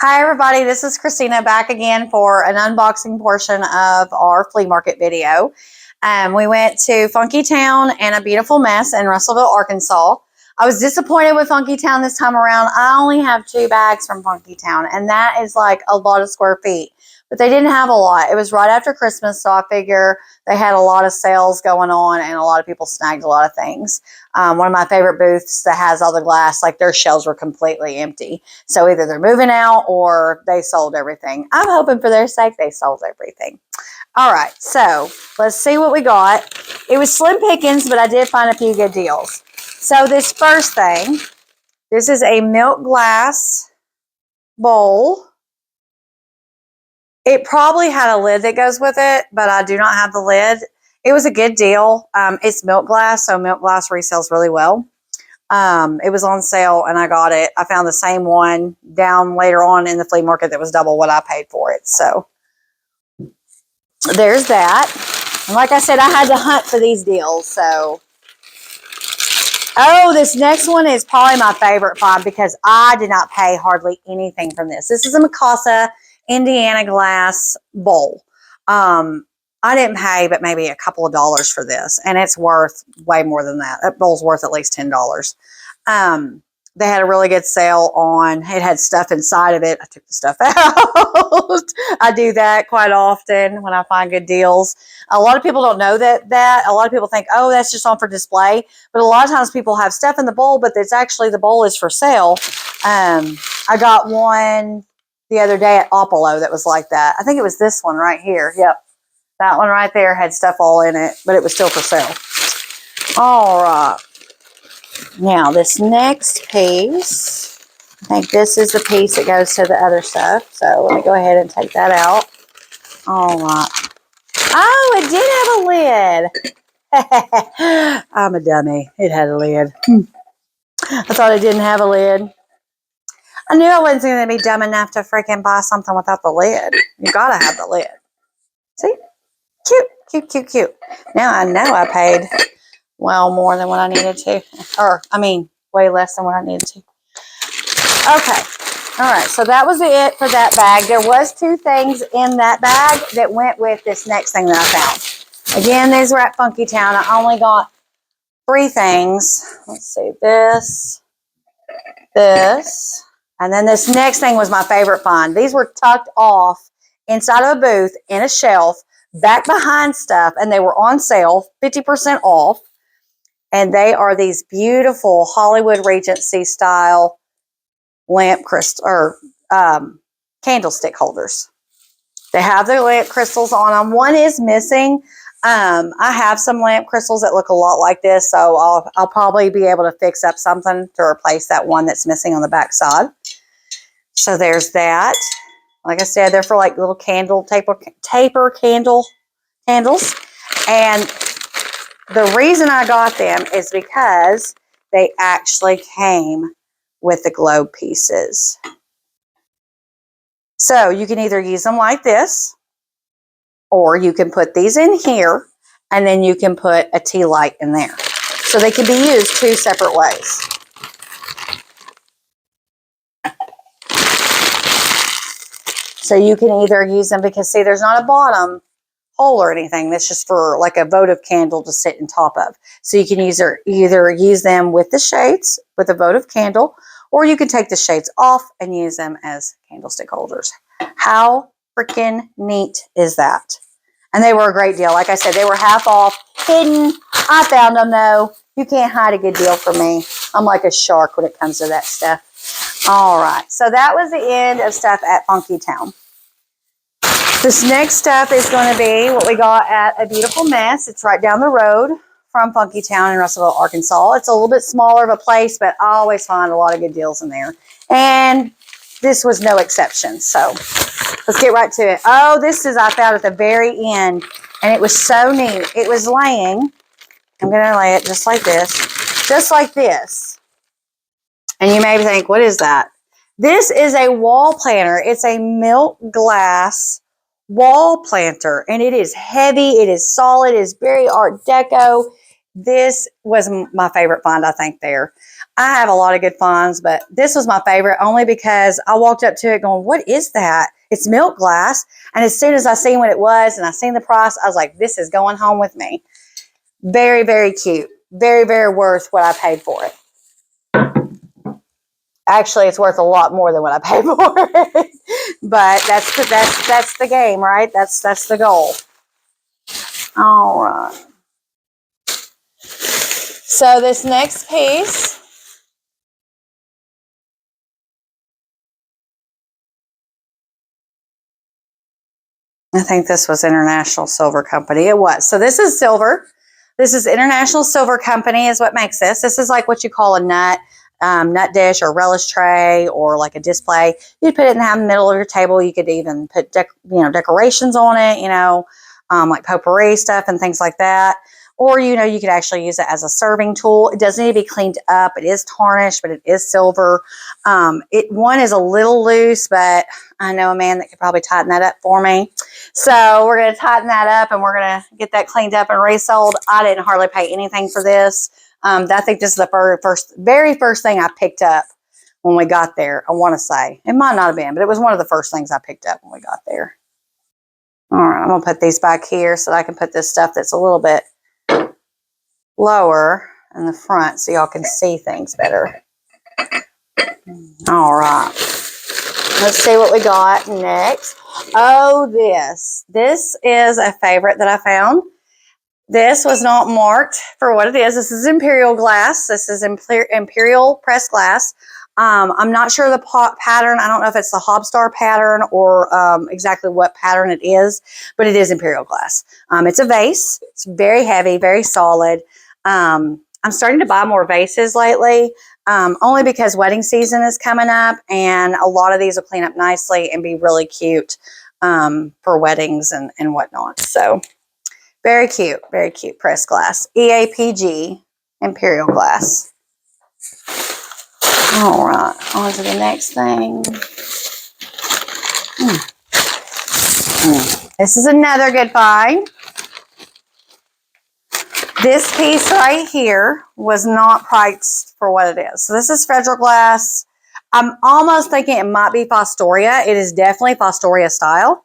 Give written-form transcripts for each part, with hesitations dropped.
Hi everybody, this is Christina back again for an unboxing portion of our flea market video. We went to Funky Town and a Beautiful Mess in Russellville, Arkansas. I was disappointed with Funky Town this time around. I only have 2 bags from Funky Town, and that is like a lot of square feet. But they didn't have a lot. It was right after Christmas, so I figure they had a lot of sales going on and a lot of people snagged a lot of things. One of my favorite booths that has all the glass, like their shelves were completely empty. So either they're moving out or they sold everything. I'm hoping for their sake they sold everything. All right, so let's see what we got. It was slim pickings, but I did find a few good deals. So this first thing, this is a milk glass bowl. It probably had a lid that goes with it, but I do not have the lid. It was a good deal. It's milk glass, so milk glass resells really well. It was on sale, and I got it. I found the same one down later on in the flea market that was double what I paid for it. So there's that. And like I said, I had to hunt for these deals. So, oh, this next one is probably my favorite find because I did not pay hardly anything from this. This is a Mikasa Indiana glass bowl. I didn't pay but maybe a couple of dollars for this, and it's worth way more than that. That bowl's worth at least $10. They had a really good sale on, it had stuff inside of it. I took the stuff out. I do that quite often when I find good deals. A lot of people don't know that. A lot of people think, oh, that's just on for display. But a lot of times people have stuff in the bowl, but it's actually the bowl is for sale. I got one the other day at Apollo that was like that. I think it was this one right here. Yep. That one right there had stuff all in it, but it was still for sale. All right. Now, this next piece, I think this is the piece that goes to the other stuff. So, let me go ahead and take that out. All right. Oh, it did have a lid. I'm a dummy. It had a lid. I thought it didn't have a lid. I knew I wasn't going to be dumb enough to freaking buy something without the lid. You got to have the lid. See? Cute, cute, cute, cute. Now I know I paid well more than what I needed to. Or, I mean, way less than what I needed to. Okay. All right. So that was it for that bag. There was 2 things in that bag that went with this next thing that I found. Again, these were at Funky Town. I only got 3 things. Let's see. This. And then this next thing was my favorite find. These were tucked off inside of a booth in a shelf, back behind stuff, and they were on sale, 50% off. And they are these beautiful Hollywood Regency style lamp crystal or candlestick holders. They have their lamp crystals on them. One is missing. I have some lamp crystals that look a lot like this, so I'll probably be able to fix up something to replace that one that's missing on the back side. So there's that. Like I said, they're for like little candle taper candles. And the reason I got them is because they actually came with the globe pieces. So you can either use them like this, or you can put these in here, and then you can put a tea light in there. So they can be used 2 separate ways. So you can either use them because, see, there's not a bottom hole or anything. That's just for like a votive candle to sit in top of. So you can either use them with the shades, with a votive candle, or you can take the shades off and use them as candlestick holders. How freaking neat is that? And they were a great deal. Like I said, they were half off, hidden. I found them though. You can't hide a good deal from me. I'm like a shark when it comes to that stuff. All right, so that was the end of stuff at Funky Town. This next stuff is going to be what we got at A Beautiful Mess. It's right down the road from Funky Town in Russellville, Arkansas. It's a little bit smaller of a place, but I always find a lot of good deals in there. And this was no exception. So let's get right to it. Oh, this is I found at the very end, and it was so neat. It was laying. I'm going to lay it just like this. Just like this. And you may think, what is that? This is a wall planter. It's a milk glass wall planter, and it is heavy. It is solid. It is very Art Deco. This was my favorite find, I think, there. I have a lot of good finds, but this was my favorite only because I walked up to it going, what is that? It's milk glass. And as soon as I seen what it was and I seen the price, I was like, this is going home with me. Very, very cute. Very, very worth what I paid for it. Actually, it's worth a lot more than what I paid for it. But that's the game, right? That's the goal. All right. So this next piece, I think this was International Silver Company. It was. So this is silver. This is International Silver Company is what makes this. This is like what you call a nut dish or relish tray or like a display. You'd put it in the middle of your table. You could even put decorations on it, like potpourri stuff and things like that. Or, you could actually use it as a serving tool. It doesn't need to be cleaned up. It is tarnished, but it is silver. One is a little loose, but I know a man that could probably tighten that up for me. So we're going to tighten that up and we're going to get that cleaned up and resold. I didn't hardly pay anything for this. I think this is the very first thing I picked up when we got there. I want to say it might not have been, but it was one of the first things I picked up when we got there. All right, I'm going to put these back here so that I can put this stuff that's a little bit lower in the front so y'all can see things better. All right. Let's see what we got next. Oh, this is a favorite that I found. This was not marked for what it is. This is Imperial glass. This is Imperial pressed glass. I'm not sure the pattern. I don't know if it's the Hobstar pattern or exactly what pattern it is, but it is Imperial glass. It's a vase. It's very heavy, very solid. I'm starting to buy more vases lately, only because wedding season is coming up, and a lot of these will clean up nicely and be really cute for weddings and whatnot. So very cute pressed glass. EAPG Imperial glass. All right, on to the next thing. This is another good find. This piece right here was not priced for what it is. So this is Federal glass. I'm almost thinking it might be Fostoria. It is definitely Fostoria style.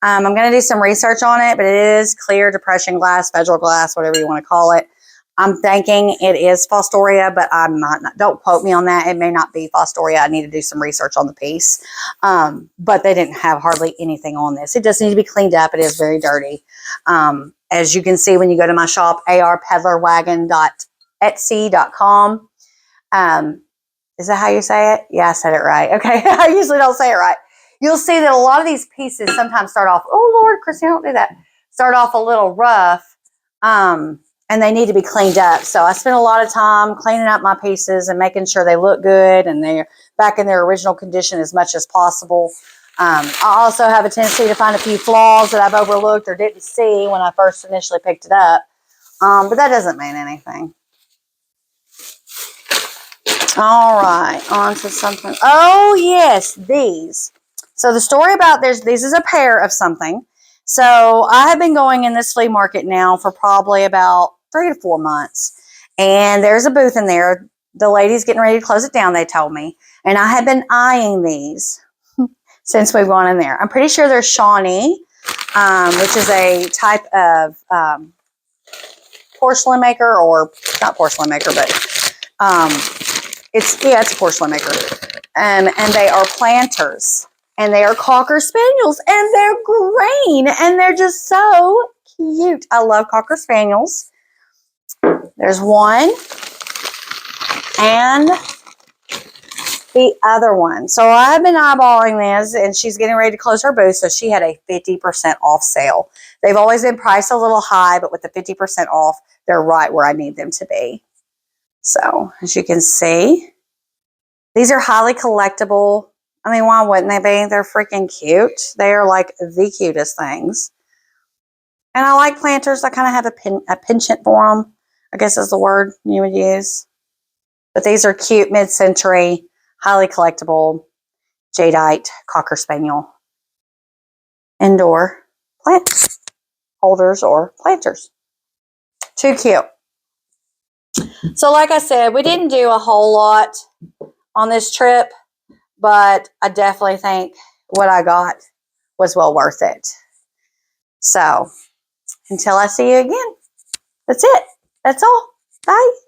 I'm going to do some research on it, but it is clear depression glass, Federal glass, whatever you want to call it. I'm thinking it is Fostoria, but I might not. Don't quote me on that. It may not be Fostoria. I need to do some research on the piece. But they didn't have hardly anything on this. It does need to be cleaned up. It is very dirty. As you can see when you go to my shop, arpeddlerwagon.etsy.com. Is that how you say it? Yeah, I said it right. Okay. I usually don't say it right. You'll see that a lot of these pieces sometimes start off, oh, Lord, Kristina, don't do that. Start off a little rough. And they need to be cleaned up. So I spent a lot of time cleaning up my pieces and making sure they look good and they're back in their original condition as much as possible. I also have a tendency to find a few flaws that I've overlooked or didn't see when I first initially picked it up. But that doesn't mean anything. All right, on to something. Oh, yes, these. So the story about this is a pair of something. So I have been going in this flea market now for probably about 3 to 4 months. And there's a booth in there. The lady's getting ready to close it down, they told me. And I have been eyeing these since we've gone in there. I'm pretty sure they're Shawnee, which is a type of porcelain maker, or not porcelain maker, but it's a porcelain maker. And they are planters. And they are Cocker Spaniels. And they're green. And they're just so cute. I love Cocker Spaniels. There's one. And the other one. So I've been eyeballing this, and she's getting ready to close her booth, so she had a 50% off sale. They've always been priced a little high, but with the 50% off, they're right where I need them to be. So as you can see, these are highly collectible. I mean, why wouldn't they be? They're freaking cute. They are like the cutest things. And I like planters. I kind of have a penchant for them, I guess is the word you would use. But these are cute, mid-century, highly collectible jadeite Cocker Spaniel indoor plant holders or planters. Too cute. So like I said, we didn't do a whole lot on this trip, but I definitely think what I got was well worth it. So until I see you again, that's it. That's all. Bye.